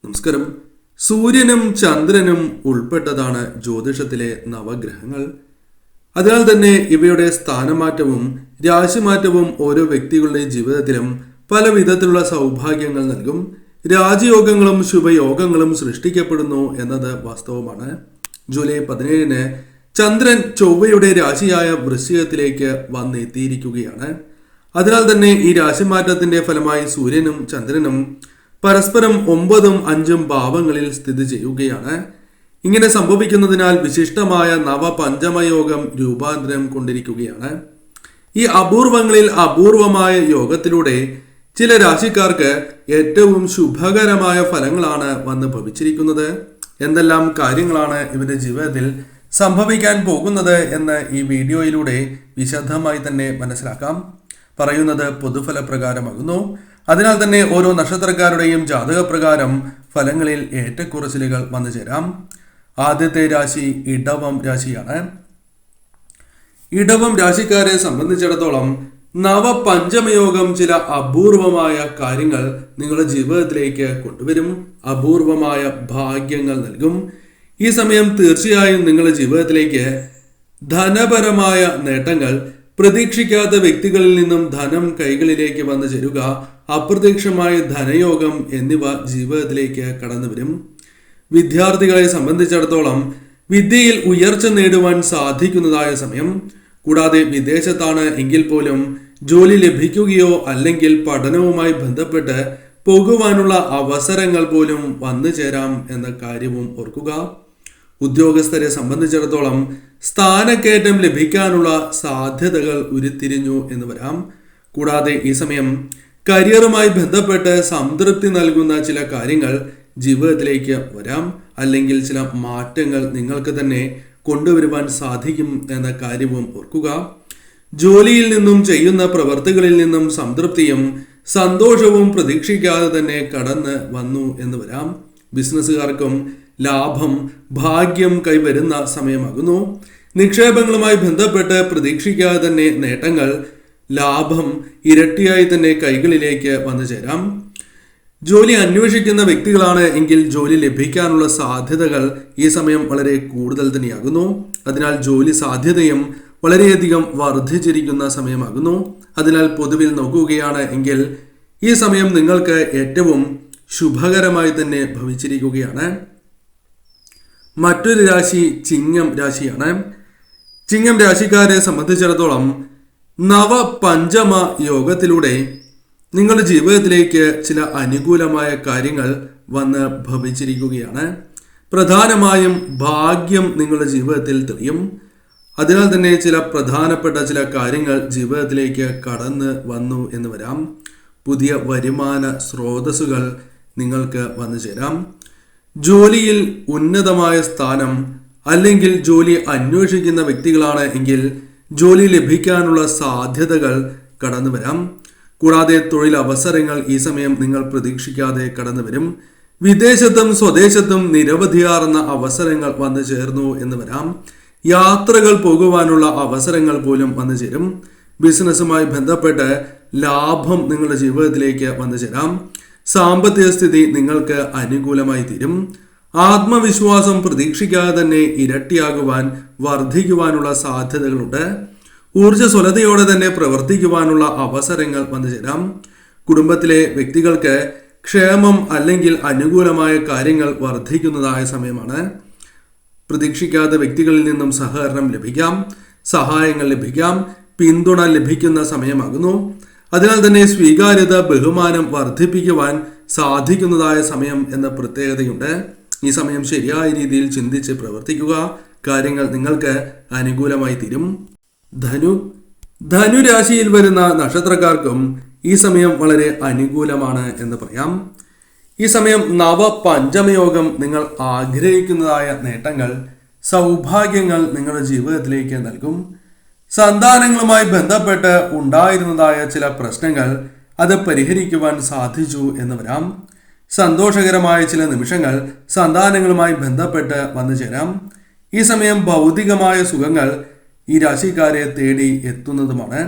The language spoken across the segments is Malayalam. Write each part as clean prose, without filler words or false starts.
നമസ്കാരം. സൂര്യനും ചന്ദ്രനും ഉൾപ്പെട്ടതാണ് ജ്യോതിഷത്തിലെ നവഗ്രഹങ്ങൾ. അതിനാൽ തന്നെ ഇവയുടെ സ്ഥാനമാറ്റവും രാശിമാറ്റവും ഓരോ വ്യക്തികളുടെ ജീവിതത്തിലും പല വിധത്തിലുള്ള സൗഭാഗ്യങ്ങൾ നൽകും. രാജയോഗങ്ങളും ശുഭയോഗങ്ങളും സൃഷ്ടിക്കപ്പെടുന്നു എന്നത് വാസ്തവമാണ്. ജൂലൈ 17 ചന്ദ്രൻ ചൊവ്വയുടെ രാശിയായ വൃശ്ചികത്തിലേക്ക് വന്നെത്തിയിരിക്കുകയാണ്. അതിനാൽ തന്നെ ഈ രാശിമാറ്റത്തിന്റെ ഫലമായി സൂര്യനും ചന്ദ്രനും പരസ്പരം 9ഉം 5ഉം ഭാവങ്ങളിൽ സ്ഥിതി ചെയ്യുകയാണ്. ഇങ്ങനെ സംഭവിക്കുന്നതിനാൽ വിശിഷ്ടമായ നവപഞ്ചമയോഗം രൂപാന്തരം കൊണ്ടിരിക്കുകയാണ്. ഈ അപൂർവങ്ങളിൽ അപൂർവമായ യോഗത്തിലൂടെ ചില രാശിക്കാർക്ക് ഏറ്റവും ശുഭകരമായ ഫലങ്ങളാണ് വന്ന് ഭവിച്ചിരിക്കുന്നത്. എന്തെല്ലാം കാര്യങ്ങളാണ് ഇവരുടെ ജീവിതത്തിൽ സംഭവിക്കാൻ പോകുന്നത് എന്ന് ഈ വീഡിയോയിലൂടെ വിശദമായി തന്നെ മനസ്സിലാക്കാം. പറയുന്നത് പൊതുഫലപ്രകാരമാകുന്നു. അതിനാൽ തന്നെ ഓരോ നക്ഷത്രക്കാരുടെയും ജാതകപ്രകാരം ഫലങ്ങളിൽ ഏറ്റക്കുറച്ചിലുകൾ വന്നു ചേരാം. ആദ്യത്തെ രാശി ഇടവം രാശിയാണ്. ഇടവം രാശിക്കാരെ സംബന്ധിച്ചിടത്തോളം നവപഞ്ചമയോഗം ചില അപൂർവമായ കാര്യങ്ങൾ നിങ്ങളുടെ ജീവിതത്തിലേക്ക് കൊണ്ടുവരും. അപൂർവമായ ഭാഗ്യങ്ങൾ നൽകും. ഈ സമയം തീർച്ചയായും നിങ്ങളുടെ ജീവിതത്തിലേക്ക് ധനപരമായ നേട്ടങ്ങൾ, പ്രതീക്ഷിക്കാത്ത വ്യക്തികളിൽ നിന്നും ധനം കൈകളിലേക്ക് വന്നു ചേരുക, അപ്രത്യക്ഷമായ ധനയോഗം എന്നിവ ജീവിതത്തിലേക്ക് കടന്നു വരും. വിദ്യാർത്ഥികളെ സംബന്ധിച്ചിടത്തോളം വിദ്യയിൽ ഉയർച്ച നേടുവാൻ സാധിക്കുന്നതായ സമയം. കൂടാതെ വിദേശത്താണ് എങ്കിൽ പോലും ജോലി ലഭിക്കുകയോ അല്ലെങ്കിൽ പഠനവുമായി ബന്ധപ്പെട്ട് പോകുവാനുള്ള അവസരങ്ങൾ പോലും വന്നു ചേരാം എന്ന കാര്യവും ഓർക്കുക. ഉദ്യോഗസ്ഥരെ സംബന്ധിച്ചിടത്തോളം സ്ഥാനക്കയറ്റം ലഭിക്കാനുള്ള സാധ്യതകൾ ഉരുത്തിരിഞ്ഞു എന്ന് വരാം. കൂടാതെ ഈ സമയം കരിയറുമായി ബന്ധപ്പെട്ട് സംതൃപ്തി നൽകുന്ന ചില കാര്യങ്ങൾ ജീവിതത്തിലേക്ക് വരാം. അല്ലെങ്കിൽ ചില മാറ്റങ്ങൾ നിങ്ങൾക്ക് തന്നെ കൊണ്ടുവരുവാൻ സാധിക്കും എന്ന കാര്യവും ഓർക്കുക. ജോലിയിൽ നിന്നും ചെയ്യുന്ന പ്രവർത്തികളിൽ നിന്നും സംതൃപ്തിയും സന്തോഷവും പ്രതീക്ഷിക്കാതെ തന്നെ കടന്ന് വന്നു എന്ന് വരാം. ബിസിനസ്സുകാർക്കും ലാഭം, ഭാഗ്യം കൈവരുന്ന സമയമാകുന്നു. നിക്ഷേപങ്ങളുമായി ബന്ധപ്പെട്ട് പ്രതീക്ഷിക്കാതെ തന്നെ നേട്ടങ്ങൾ, ലാഭം ഇരട്ടിയായി തന്നെ കൈകളിലേക്ക് വന്നു ചേരാം. ജോലി അന്വേഷിക്കുന്ന വ്യക്തികളാണ് എങ്കിൽ ജോലി ലഭിക്കാനുള്ള സാധ്യതകൾ ഈ സമയം വളരെ കൂടുതൽ തന്നെയാകുന്നു. അതിനാൽ ജോലി സാധ്യതയും വളരെയധികം വർദ്ധിച്ചിരിക്കുന്ന സമയമാകുന്നു. അതിനാൽ പൊതുവിൽ നോക്കുകയാണ് എങ്കിൽ ഈ സമയം നിങ്ങൾക്ക് ഏറ്റവും ശുഭകരമായി തന്നെ ഭവിച്ചിരിക്കുകയാണ്. മറ്റൊരു രാശി ചിങ്ങം രാശിയാണ്. ചിങ്ങം രാശിക്കാരെ സംബന്ധിച്ചിടത്തോളം നവപഞ്ചമ യോഗത്തിലൂടെ നിങ്ങളുടെ ജീവിതത്തിലേക്ക് ചില അനുകൂലമായ കാര്യങ്ങൾ വന്ന് ഭവിച്ചിരിക്കുകയാണ്. പ്രധാനമായും ഭാഗ്യം നിങ്ങളുടെ ജീവിതത്തിൽ തെളിയും. അതിനാൽ തന്നെ ചില പ്രധാനപ്പെട്ട ചില കാര്യങ്ങൾ ജീവിതത്തിലേക്ക് കടന്ന് വന്നു എന്ന് വരാം. പുതിയ വരുമാന സ്രോതസ്സുകൾ നിങ്ങൾക്ക് വന്നു ചേരാം. ജോലിയിൽ ഉന്നതമായ സ്ഥാനം അല്ലെങ്കിൽ ജോലി അന്വേഷിക്കുന്ന വ്യക്തികളാണ് എങ്കിൽ ജോലി ലഭിക്കാനുള്ള സാധ്യതകൾ കടന്നു വരാം. കൂടാതെ തൊഴിൽ അവസരങ്ങൾ ഈ സമയം നിങ്ങൾ പ്രതീക്ഷിക്കാതെ കടന്നു വരും. വിദേശത്തും സ്വദേശത്തും നിരവധിയാർന്ന അവസരങ്ങൾ വന്നു ചേർന്നു എന്ന് വരാം. യാത്രകൾ പോകുവാനുള്ള അവസരങ്ങൾ പോലും വന്നു ചേരും. ബിസിനസ്സുമായി ബന്ധപ്പെട്ട് ലാഭം നിങ്ങളുടെ ജീവിതത്തിലേക്ക് വന്നു ചേരാം. സാമ്പത്തിക സ്ഥിതി നിങ്ങൾക്ക് അനുകൂലമായി തീരും. ആത്മവിശ്വാസം പ്രതീക്ഷിക്കാതെ തന്നെ ഇരട്ടിയാകുവാൻ, വർദ്ധിക്കുവാനുള്ള സാധ്യതകളുണ്ട്. ഊർജ്ജസ്വലതയോടെ തന്നെ പ്രവർത്തിക്കുവാനുള്ള അവസരങ്ങൾ വന്നു ചേരാം. കുടുംബത്തിലെ വ്യക്തികൾക്ക് ക്ഷേമം അല്ലെങ്കിൽ അനുകൂലമായ കാര്യങ്ങൾ വർദ്ധിക്കുന്നതായ സമയമാണ്. പ്രതീക്ഷിക്കാത്ത വ്യക്തികളിൽ നിന്നും സഹകരണം ലഭിക്കാം, സഹായങ്ങൾ ലഭിക്കാം, പിന്തുണ ലഭിക്കുന്ന സമയമാകുന്നു. അതിനാൽ തന്നെ സ്വീകാര്യത, ബഹുമാനം വർദ്ധിപ്പിക്കുവാൻ സാധിക്കുന്നതായ സമയം എന്ന പ്രത്യേകതയുണ്ട്. ഈ സമയം ശരിയായ രീതിയിൽ ചിന്തിച്ച് പ്രവർത്തിക്കുക. കാര്യങ്ങൾ നിങ്ങൾക്ക് അനുകൂലമായി തീരും. ധനുരാശിയിൽ വരുന്ന നക്ഷത്രക്കാർക്കും ഈ സമയം വളരെ അനുകൂലമാണ് എന്ന് പറയാം. ഈ സമയം നവപഞ്ചമയോഗം നിങ്ങൾ ആഗ്രഹിക്കുന്നതായ നേട്ടങ്ങൾ, സൗഭാഗ്യങ്ങൾ നിങ്ങളുടെ ജീവിതത്തിലേക്ക് നൽകും. സന്താനങ്ങളുമായി ബന്ധപ്പെട്ട് ഉണ്ടായിരുന്നതായ ചില പ്രശ്നങ്ങൾ അത് പരിഹരിക്കുവാൻ സാധിച്ചു എന്ന് വരാം. സന്തോഷകരമായ ചില നിമിഷങ്ങൾ സന്താനങ്ങളുമായി ബന്ധപ്പെട്ട് വന്നു ചേരാം. ഈ സമയം ഭൗതികമായ സുഖങ്ങൾ ഈ രാശിക്കാരെ തേടി എത്തുന്നതുമാണ്.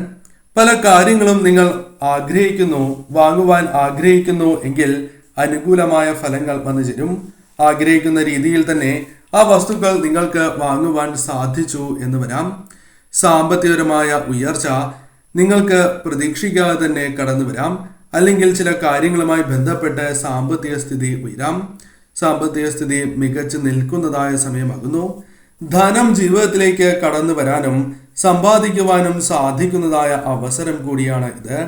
പല കാര്യങ്ങളും നിങ്ങൾ ആഗ്രഹിക്കുന്നു, വാങ്ങുവാൻ ആഗ്രഹിക്കുന്നു എങ്കിൽ അനുകൂലമായ ഫലങ്ങൾ വന്നു ചേരും. ആഗ്രഹിക്കുന്ന രീതിയിൽ തന്നെ ആ വസ്തുക്കൾ നിങ്ങൾക്ക് വാങ്ങുവാൻ സാധിച്ചു എന്ന് വരാം. സാമ്പത്തികപരമായ ഉയർച്ച നിങ്ങൾക്ക് പ്രതീക്ഷിക്കാതെ തന്നെ കടന്നു വരാം. അല്ലെങ്കിൽ ചില കാര്യങ്ങളുമായി ബന്ധപ്പെട്ട് സാമ്പത്തിക സ്ഥിതി ഉയരാം. സാമ്പത്തിക സ്ഥിതി മികച്ചു നിൽക്കുന്നതായ സമയമാകുന്നു. ധനം ജീവിതത്തിലേക്ക് കടന്നു വരാനും സമ്പാദിക്കുവാനും സാധിക്കുന്നതായ അവസരം കൂടിയാണ് ഇത്.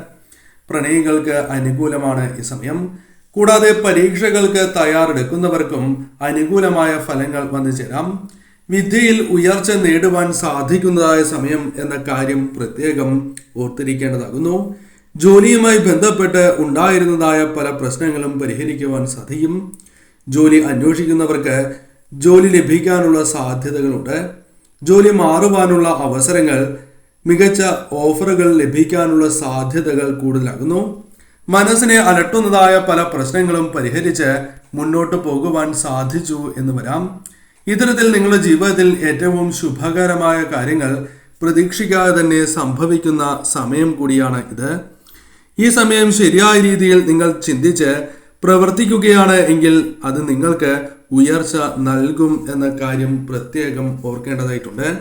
പ്രണയികൾക്ക് അനുകൂലമാണ് ഈ സമയം. കൂടാതെ പരീക്ഷകൾക്ക് തയ്യാറെടുക്കുന്നവർക്കും അനുകൂലമായ ഫലങ്ങൾ വന്നു ചേരാം. വിദ്യയിൽ ഉയർച്ച നേടുവാൻ സാധിക്കുന്നതായ സമയം എന്ന കാര്യം പ്രത്യേകം ഓർത്തിരിക്കേണ്ടതാകുന്നു. ജോലിയുമായി ബന്ധപ്പെട്ട് ഉണ്ടായിരുന്നതായ പല പ്രശ്നങ്ങളും പരിഹരിക്കുവാൻ സാധിക്കും. ജോലി അന്വേഷിക്കുന്നവർക്ക് ജോലി ലഭിക്കാനുള്ള സാധ്യതകളുണ്ട്. ജോലി മാറുവാനുള്ള അവസരങ്ങൾ, മികച്ച ഓഫറുകൾ ലഭിക്കാനുള്ള സാധ്യതകൾ കൂടുതലാകുന്നു. മനസ്സിനെ അലട്ടുന്നതായ പല പ്രശ്നങ്ങളും പരിഹരിച്ച് മുന്നോട്ട് പോകുവാൻ സാധിച്ചു എന്ന് വരാം. ഇത്തരത്തിൽ നിങ്ങളുടെ ജീവിതത്തിൽ ഏറ്റവും ശുഭകരമായ കാര്യങ്ങൾ പ്രതീക്ഷിക്കാതെ തന്നെ സംഭവിക്കുന്ന സമയം കൂടിയാണ് ഇത്. ഈ സമയം ശരിയായ രീതിയിൽ നിങ്ങൾ ചിന്തിച്ച് പ്രവർത്തിക്കുകയാണ് എങ്കിൽ അത് നിങ്ങൾക്ക് ഉയർച്ച നൽകും എന്ന കാര്യം പ്രത്യേകം ഓർക്കേണ്ടതായിട്ടുണ്ട്.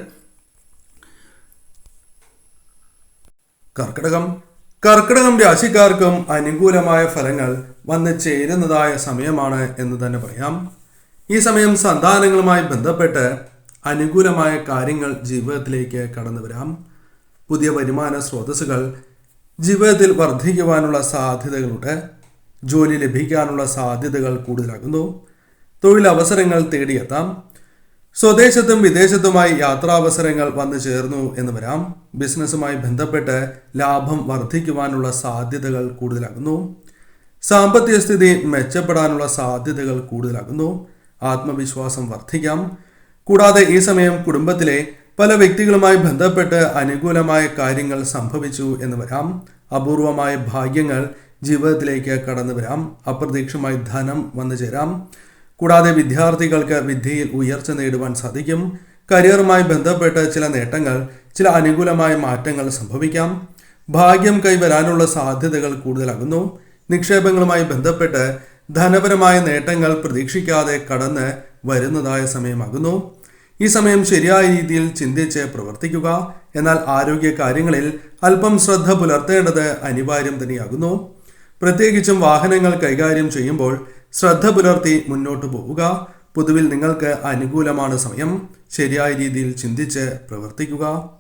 കർക്കിടകം രാശിക്കാർക്കും അനുകൂലമായ ഫലങ്ങൾ വന്നു ചേരുന്നതായ സമയമാണ് എന്ന് തന്നെ പറയാം. ഈ സമയം സന്താനങ്ങളുമായി ബന്ധപ്പെട്ട് അനുകൂലമായ കാര്യങ്ങൾ ജീവിതത്തിലേക്ക് കടന്നു വരാം. പുതിയ വരുമാന സ്രോതസ്സുകൾ ജീവിതത്തിൽ വർദ്ധിക്കുവാനുള്ള സാധ്യതകളുണ്ട്. ജോലി ലഭിക്കാനുള്ള സാധ്യതകൾ കൂടുതലാകുന്നു. തൊഴിലവസരങ്ങൾ തേടിയെത്താം. സ്വദേശത്തും വിദേശത്തുമായി യാത്രാവസരങ്ങൾ വന്നു ചേർന്നു എന്ന് വരാം. ബിസിനസ്സുമായി ബന്ധപ്പെട്ട് ലാഭം വർദ്ധിക്കുവാനുള്ള സാധ്യതകൾ കൂടുതലാകുന്നു. സാമ്പത്തിക സ്ഥിതി മെച്ചപ്പെടാനുള്ള സാധ്യതകൾ കൂടുതലാകുന്നു. ആത്മവിശ്വാസം വർദ്ധിക്കാം. കൂടാതെ ഈ സമയം കുടുംബത്തിലെ പല വ്യക്തികളുമായി ബന്ധപ്പെട്ട് അനുകൂലമായ കാര്യങ്ങൾ സംഭവിച്ചു എന്ന് വരാം. അപൂർവമായ ഭാഗ്യങ്ങൾ ജീവിതത്തിലേക്ക് കടന്നു വരാം. അപ്രതീക്ഷിതമായി ധനം വന്നു ചേരാം. കൂടാതെ വിദ്യാർത്ഥികൾക്ക് വിദ്യയിൽ ഉയർച്ച നേടുവാൻ സാധിക്കും. കരിയറുമായി ബന്ധപ്പെട്ട് ചില നേട്ടങ്ങൾ, ചില അനുകൂലമായ മാറ്റങ്ങൾ സംഭവിക്കാം. ഭാഗ്യം കൈവരാനുള്ള സാധ്യതകൾ കൂടുതലാകുന്നു. നിക്ഷേപങ്ങളുമായി ബന്ധപ്പെട്ട് ധനപരമായ നേട്ടങ്ങൾ പ്രതീക്ഷിക്കാതെ കടന്ന് വരുന്നതായ സമയമാകുന്നു. ഈ സമയം ശരിയായ രീതിയിൽ ചിന്തിച്ച് പ്രവർത്തിക്കുക. എന്നാൽ ആരോഗ്യ കാര്യങ്ങളിൽ അല്പം ശ്രദ്ധ പുലർത്തേണ്ടത് അനിവാര്യം തന്നെയാകുന്നു. പ്രത്യേകിച്ചും വാഹനങ്ങൾ കൈകാര്യം ചെയ്യുമ്പോൾ ശ്രദ്ധ പുലർത്തി മുന്നോട്ട് പോവുക. പൊതുവിൽ നിങ്ങൾക്ക് അനുകൂലമാണ് സമയം. ശരിയായ രീതിയിൽ ചിന്തിച്ച് പ്രവർത്തിക്കുക.